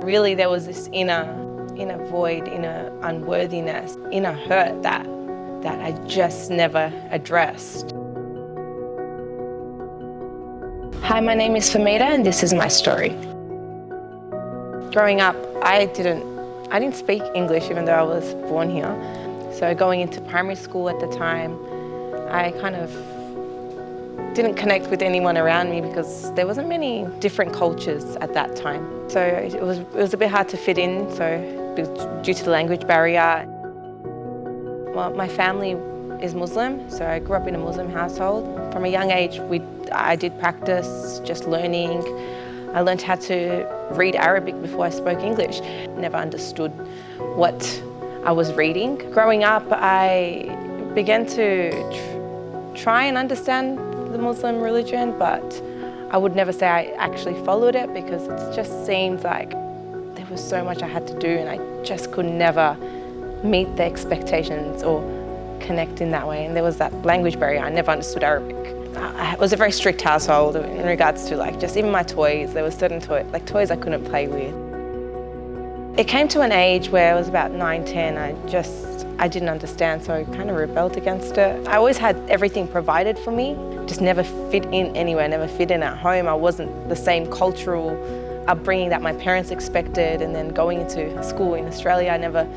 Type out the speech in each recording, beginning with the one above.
Really, there was this inner void, inner unworthiness, inner hurt that I just never addressed. Hi, my name is Famida and this is my story. Growing up, I didn't speak English even though I was born here. So going into primary school at the time, I kind of didn't connect with anyone around me because there wasn't many different cultures at that time. So it was a bit hard to fit in, due to the language barrier. Well, my family is Muslim, so I grew up in a Muslim household. From a young age, I did practice just learning. I learned how to read Arabic before I spoke English. Never understood what I was reading. Growing up, I began to try and understand the Muslim religion, but I would never say I actually followed it because it just seemed like there was so much I had to do and I just could never meet the expectations or connect in that way. And there was that language barrier. I never understood Arabic. It was a very strict household in regards to just even my toys. There were certain toys I couldn't play with. It came to an age where I was about 9, 10. I didn't understand, so I kind of rebelled against it. I always had everything provided for me, just never fit in anywhere, never fit in at home. I wasn't the same cultural upbringing that my parents expected, and then going into school in Australia, I never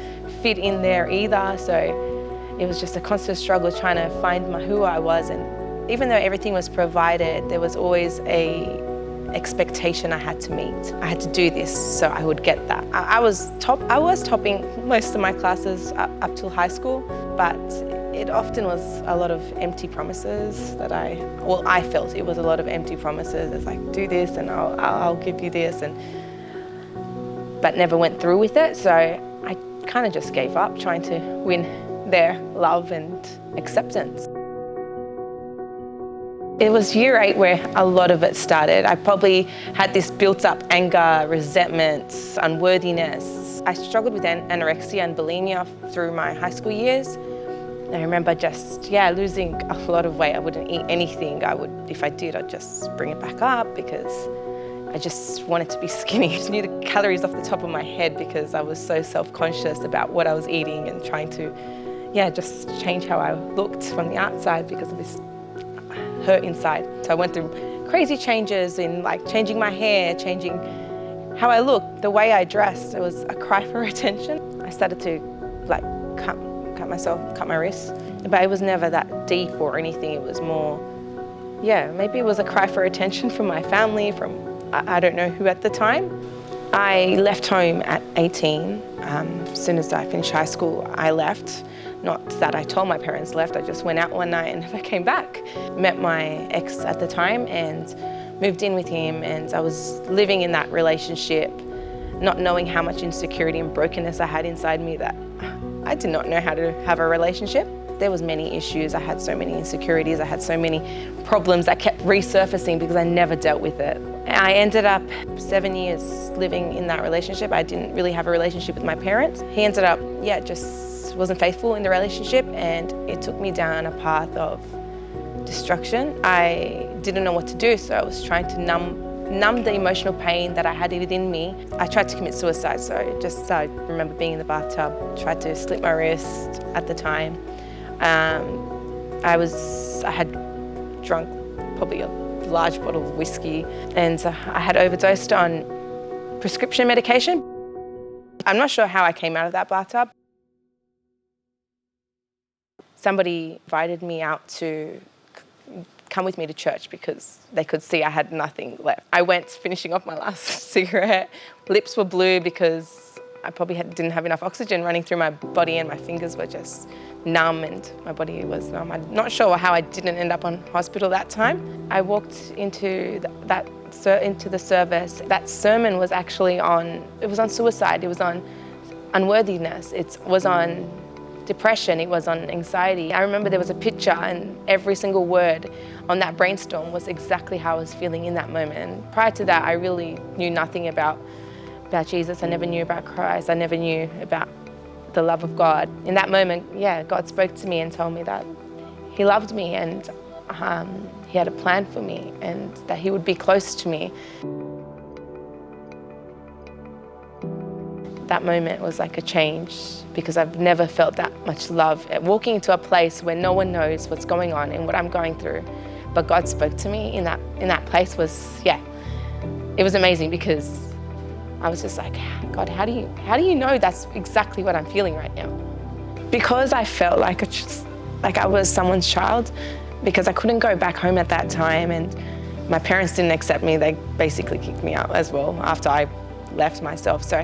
fit in there either. So it was just a constant struggle trying to find who I was. And even though everything was provided, there was always a expectation I had to meet. I had to do this so I would get that. I was topping most of my classes up till high school, but it often was a lot of empty promises that I felt it was a lot of empty promises. It's like, do this and I'll give you this, but never went through with it. So I kind of just gave up trying to win their love and acceptance. It was year 8 where a lot of it started. I probably had this built up anger, resentment, unworthiness. I struggled with anorexia and bulimia through my high school years. I remember just losing a lot of weight. I wouldn't eat anything. If I did, I'd just bring it back up because I just wanted to be skinny. I just knew the calories off the top of my head because I was so self-conscious about what I was eating and trying to just change how I looked from the outside because of this hurt inside. So I went through crazy changes in changing my hair, changing how I looked, the way I dressed. It was a cry for attention. I started to cut my wrists, but it was never that deep or anything. It was more, maybe it was a cry for attention from my family, from I don't know who at the time. I left home at 18. As soon as I finished high school, I left. Not that I told my parents left, I just went out one night and never came back. Met my ex at the time and moved in with him, and I was living in that relationship, not knowing how much insecurity and brokenness I had inside me that I did not know how to have a relationship. There was many issues, I had so many insecurities, I had so many problems that kept resurfacing because I never dealt with it. I ended up 7 years living in that relationship. I didn't really have a relationship with my parents. He ended up, just wasn't faithful in the relationship, and it took me down a path of destruction. I didn't know what to do, so I was trying to numb the emotional pain that I had within me. I tried to commit suicide, so I remember being in the bathtub, tried to slit my wrist at the time. I had drunk probably a large bottle of whiskey, and I had overdosed on prescription medication. I'm not sure how I came out of that bathtub. Somebody invited me out to come with me to church because they could see I had nothing left. I went finishing off my last cigarette. Lips were blue because I probably didn't have enough oxygen running through my body, and my fingers were just numb and my body was numb. I'm not sure how I didn't end up on hospital that time. I walked into the service. That sermon was actually on suicide, it was on unworthiness, it was on depression, it was on anxiety. I remember there was a picture and every single word on that brainstorm was exactly how I was feeling in that moment. And prior to that, I really knew nothing about Jesus. I never knew about Christ. I never knew about the love of God. In that moment, God spoke to me and told me that He loved me and He had a plan for me and that He would be close to me. That moment was like a change, because I've never felt that much love. Walking into a place where no one knows what's going on and what I'm going through, but God spoke to me in that place was, it was amazing, because I was just like, God, how do you know that's exactly what I'm feeling right now? Because I felt like I was someone's child, because I couldn't go back home at that time, and my parents didn't accept me. They basically kicked me out as well after I left myself. So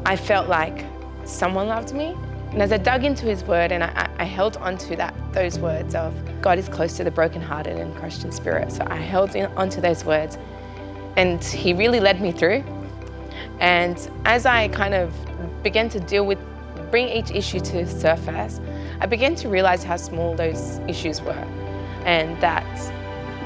I felt like someone loved me. And as I dug into his word, and I held onto those words of God is close to the brokenhearted and crushed in spirit. So I held onto those words, and he really led me through. And as I kind of began to bring each issue to the surface, I began to realize how small those issues were, and that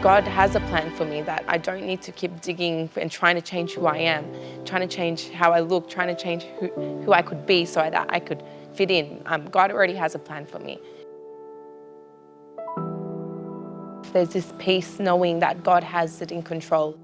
God has a plan for me, that I don't need to keep digging and trying to change who I am, trying to change how I look, trying to change who I could be so that I could fit in. God already has a plan for me. There's this peace knowing that God has it in control.